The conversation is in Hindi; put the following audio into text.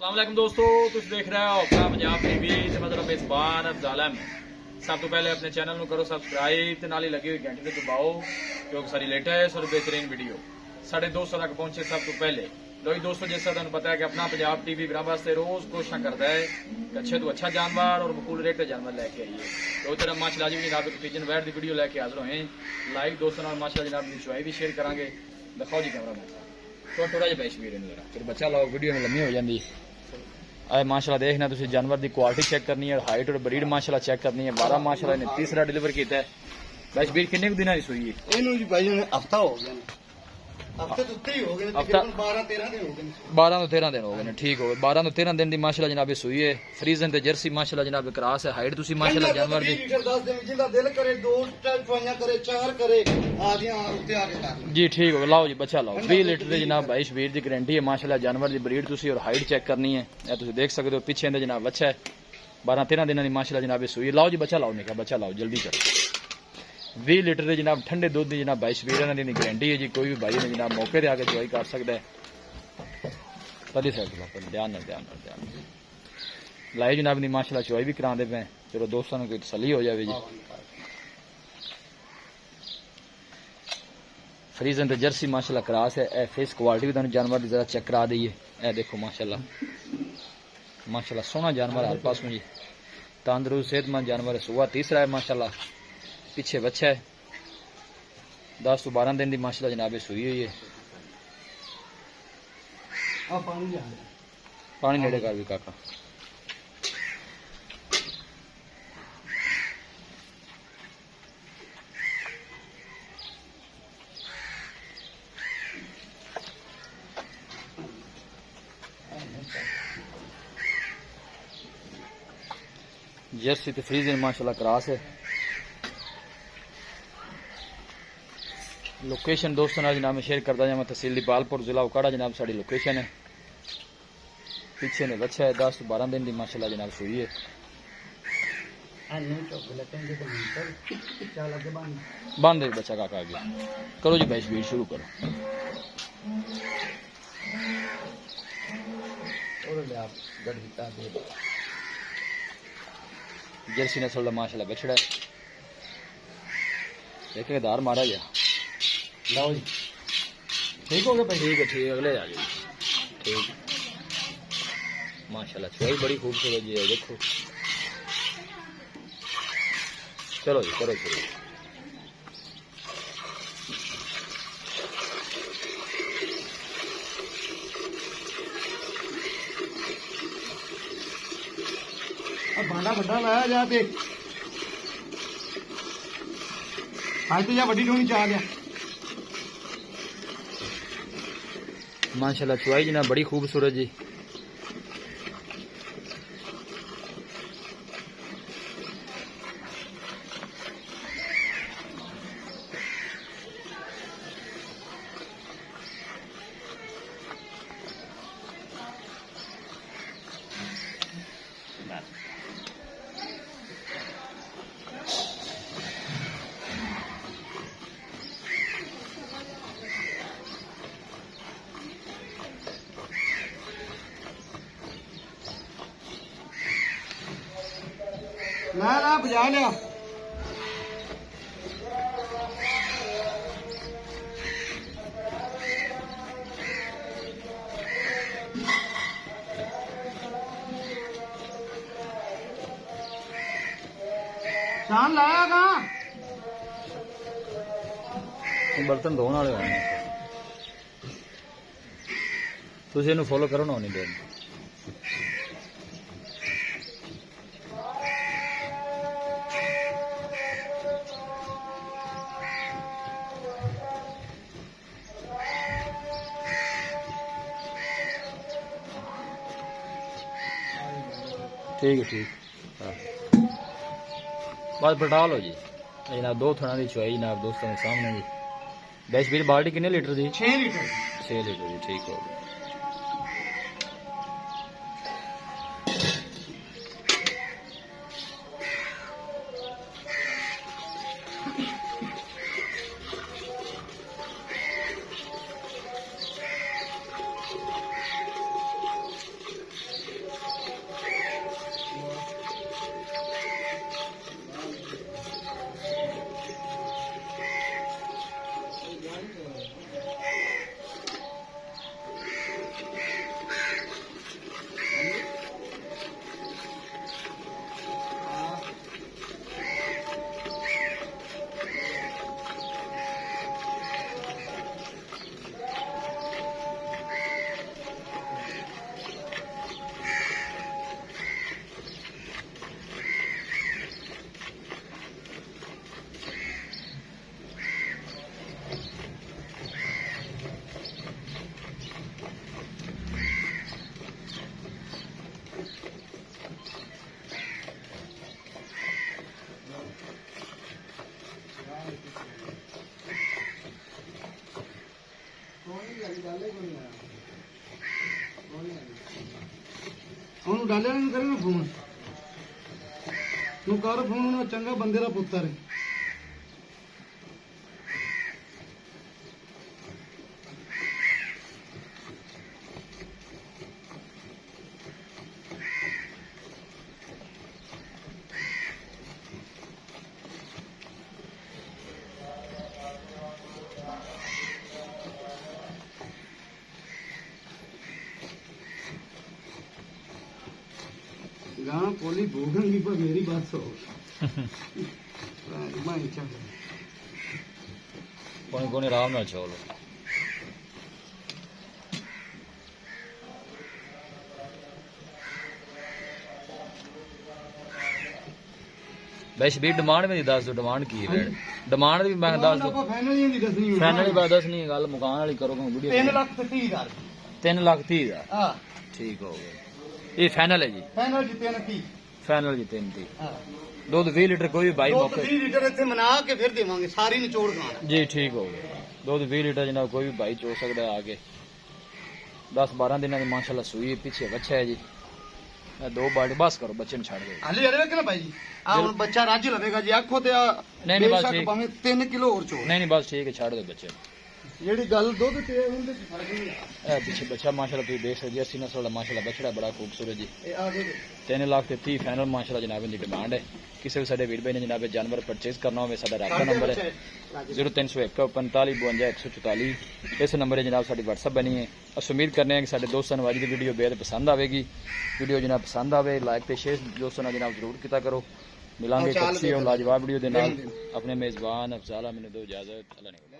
अस्सलाम वालेकुम दोस्तों, तुम देख रहे हो अपना पंजाब टीवी ते मतलब मेजबान जालम। सब तो पहले अपने चैनल को करो सबसक्राइब ते नाल ही लगी हुई घंटी ते दबाओ क्योंकि सारी लेटेस्ट और बेहतरीन वीडियो साढ़े दोस्तों तक पहुंचे सब तो पहले। लो दोस्तों, जैसा तुम पता है कि अपना पंजाब टीवी बना वास्ते रोज कोशिश करता है कि अच्छे तो अच्छा जानवर और मकूल रेट जानवर लेके आइए। तो तरह माशाल्लाह जी जनाब एक पिजन वैट की वीडियो लेके हाजिर हुए। लाइक दोस्तों नाल माशाल्लाह जनाब की चुआई भी शेयर करांगे। दिखाओ जी कैमरा मैन तो थोड़ा जिहा पेश वीर जरा फिर बच्चा लाओ, वीडियो में लम्मी हो जाती। आए माशाल्लाह देखना तुम जानवर की क्वालिटी चेक करनी है, हाइट और ब्रीड माशाल्लाह चेक करनी है। 12 माशाल्लाह ने तीसरा डिलीवर किया है। बस बीर किन्ने दिन की सूई है? ਇਹਨੂੰ ਜੀ ਭਾਈ ਹੁਣ ਹਫਤਾ ਹੋ ਗਿਆ ਨੇ। ਹਫਤੇ ਤੋਂ ਉੱਤੇ ਹੀ ਹੋ ਗਏ ਨੇ, ਤਕਰੀਬਨ 12-13 ਦਿਨ ਹੋ ਗਏ ਨੇ। 12 ਤੋਂ 13 दिन हो गए ने। ठीक हो गए 12 ਤੋਂ 13 दिन ਦੀ ਮਾਸ਼ਾਅੱਲਾ जनाब सूई है। फ्रीजन ते जर्सी माशाल्लाह जनाब क्रास है। हाइट तुसी माशाल्लाह जानवर दी 20 लीटर 10 दिन जिंदा दिल करे 2 चुआइयां करे 4 करे आदियां उत्ते आके कर जी। ठीक हो लाओ जी बच्चा लाओ 20 लीटर दे जनाब भाई शबीर की गारंटी है। माशाल्लाह जानवर की ब्रीड तुसी और हाइट चेक करनी है। ये तुसी देख सकते हो पीछे इंदे जनाब बच्चा है 12-13 दिन की माशाल्लाह जनाब सूई। लाओ जी बच्चा लाओ, निका बच्चा लाओ जल्दी करो। 20 लीटर के जनाब ठंडे दूध की जनाब भाई शबीर की गारंटी है जी। कोई भी भाई ने जनाब मौके पर आके चुआई कर सकता है। पहली साइड ध्यान लाई जनाब की माशाल्लाह चुआई भी करा पे। चलो दोस्तों को कोई तसली हो जाए जी। फ्रीजन ते जर्सी माशाल्लाह क्रास है। ए फेस क्वालिटी भी जानवर की जरा चेक करा दईए। ए देखो माशाल्लाह माशाल्लाह सोहना जानवर हर पासों जी। तंदुरुस्त सेहतमंद जानवर है। सुबह तीसरा है माशाल्लाह, पीछे बच्चा है। 10 ਤੋਂ 12 दिन की माशाल्लाह जनाब सूई हुई है। पानी नेड़े कर भी काका। जर्सी तो फ्रीजन माशाल्लाह क्रास है। लोकेशन दोस्तों नाल जनाब शेयर करता जाए। तहसील दीपालपुर जिला उकाड़ा जनाब साड़ी लोकेशन है। पीछे ने बच्चा है 10 ਤੋਂ 12 दिन की माशाल्लाह जनाब सूई है। बांध दे बच्चा काका आगे करो जी भाई स्पीड शुरू करो। जर्सी नस्ल का माशाल्लाह बछड़ा है। देखे दार मारा गया। लाओ जी ठीक हो गया भाई। ठीक है ठीक है अगले आ जाओ। ठीक माशाल्लाह चुआई बड़ी खूबसूरत जी है। देखो चलो जी करो शुरू। भांडा बड़ा लाया जाते आज तो या बड़ी ढोनी चाह गया। माशाल्लाह चुआई जनाब बड़ी खूबसूरत जी। ना ना बजा लिया। शान लाया कहाँ? बर्तन धोने वाले होने तुझे इन्हें फॉलो करो ना होनी देर। ठीक है ठीक बस पटा लो जी जनाब। 2 थना की चुआई जनाब दोस्तों के सामने जी। बैश बीर बाल्टी कितने लीटर दी? 6 लीटर। 6 लीटर जी। ठीक हो गया। ਉਹਨੂੰ ਡਾਲਿਆ ਨਹੀਂ ਕਰੇ ਨਾ ਫੋਨ ਤੂੰ ਕਰ ਫੋਨ ਉਹ ਚੰਗਾ ਬੰਦੇ ਦਾ ਪੁੱਤਰ ਹੈ गाना पोली भोगन की पर मेरी बात सो कोई कोई आराम नाल चलो वैसे भी डिमांड में दस दो डिमांड की है डिमांड भी मैं दस दो फाइनल ही नहीं दसनी फाइनल ही दस नहीं गल मुकान वाली करो वीडियो 3,30,000 3,30,000 हां ठीक हो गया ये फाइनल है जी फाइनल जी 3,30 फाइनल जी 3,30 हां दूध 20 लीटर कोई भी भाई मौके 20 लीटर ਇੱਥੇ ਮਨਾ ਕੇ ਫਿਰ ਦੇਵਾਂਗੇ ਸਾਰੀ ਨਿਚੋੜ ਖਾਣਾ जी ठीक हो गया दूध 20 लीटर जनाब कोई भी भाई चो सकता है आगे 10-12 दिन की माशाल्लाह सुई पीछे बच्चा है जी दो बाल्टी बस करो बच्चे ने छाड़ दो ਹਾਲੇ ਅਰੇ ਵੇਖ ਨਾ ਭਾਈ ਜੀ ਆ ਹੁਣ ਬੱਚਾ ਰੱਜ ਲਵੇਗਾ ਜੀ ਆਖੋ ਤੇ ਨਹੀਂ, ਬਸ ਠੀਕ। ਭਾਵੇਂ 3 ਕਿਲੋ ਹੋਰ ਚੋ नहीं नहीं बस ठीक है छाड़ दो बच्चे ਜਿਹੜੀ ਗੱਲ ਦੁੱਧ ਤੇ ਉਹਦੇ ਚ ਫਰਕ ਨਹੀਂ ਆ पीछे बच्चा माशाल्लाह तुम देख सकते 80 नस्ल का माशाल्लाह बछड़ा बड़ा खूबसूरत जी ਇਹ ਆ ਗਏ 3,30,000 फाइनल माशाल्लाह जनाब इनकी डिमांड है किसी भी साडे वीर भाई ने जनाब जानवर परचेज करना हो साडा राबता नंबर है 0301 45 52 144 इस नंबर है जनाब साडी WhatsApp बनी है अस उम्मीद करने हैं कि साडे दोस्तों ने आज की वीडियो बेहद पसंद आएगी वीडियो जनाब पसंद आवे लाइक ते शेयर दोस्तों ने जनाब जरूर किया करो मिलांगे एक अच्छी और लाजवाब वीडियो दे नाल अपने मेजबान अफजाल मैंने दो इजाजत अल्लाह ने